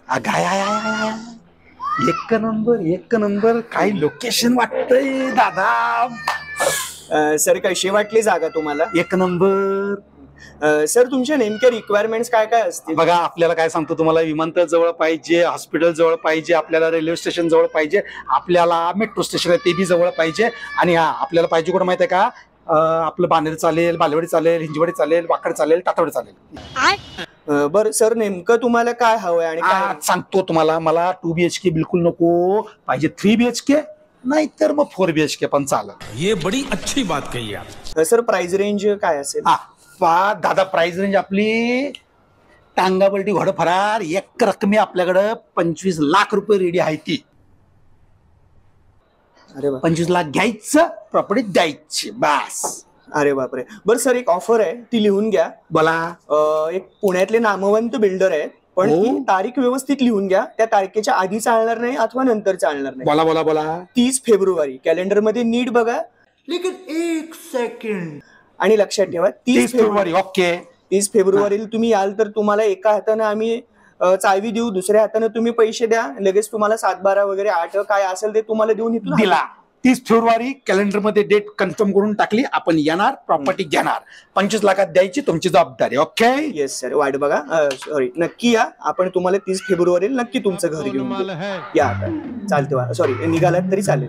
गाय एक नंबर एक नंबर. काय लोकेशन वाटतंय दादा. सर कशी वाटली जागा तुम्हाला? एक नंबर. सर तुमच्या नेमक्या रिक्वायरमेंट्स काय काय असतील? बघा आपल्याला काय सांगतो तुम्हाला, विमानतळ जवळ पाहिजे, हॉस्पिटल जवळ पाहिजे, आपल्याला रेल्वे स्टेशन जवळ पाहिजे, आपल्याला मेट्रो स्टेशन आहे ते बी जवळ पाहिजे. आणि हा आपल्याला पाहिजे कुठं माहिती आहे का? आपलं बानेर चालेल, बालेवाडी चालेल, हिंजवाडी चालेल, वाकड चालेल, टाटावडी चालेल. बरं सर नेमकं तुम्हाला काय हवंय आणि काय? सांगतो तुम्हाला, मला 2 BHK बिलकुल नको पाहिजे, 3 BHK नाही तर मग 4 BHK पण चालेल. ये बड़ी अच्छी बात कही आप. सर प्राइस रेंज काय असेल? दादा प्राइस रेंज आपली टांगाबलटी घोडं फरार एक रकमी आपल्याकडं 25 लाख रुपये रेडी आहे ती. अरे 25 लाख घ्यायचं, प्रॉपर्टी द्यायची बस. अरे बापरे. बरं सर एक ऑफर आहे ती लिहून घ्या. बोला. एक पुण्यातले नामवंत बिल्डर आहेत, पण हो. ती तारीख व्यवस्थित लिहून घ्या. त्या तारखेच्या आधी चालणार नाही अथवा नंतर चालणार नाही. बोला बोला बोला. 30 फेब्रुवारी कॅलेंडर मध्ये नीट बघा. लेकिन 1 सेकंड. आणि लक्षात ठेवा 30 फेब्रुवारी. ओके. 30 फेब्रुवारीला तुम्ही याल तर तुम्हाला एका हाताने आम्ही चावी देऊ, दुसऱ्या हाताने तुम्ही पैसे द्या. लगेच तुम्हाला 7/12 वगैरे 8 काय असेल ते तुम्हाला देऊन इथून दिला. 30 फेब्रुवारी कॅलेंडर मध्ये डेट कन्फर्म करून टाकली. आपण येणार, प्रॉपर्टी घेणार, 25 लाखात द्यायची तुमची जबाबदारी. ओके. Yes sir. वाट बघा. सॉरी नक्की या. आपण तुम्हाला 30 फेब्रुवारीला नक्की तुमचं घर घेऊन या. आता चालते. सॉरी निघालात तरी चालेल.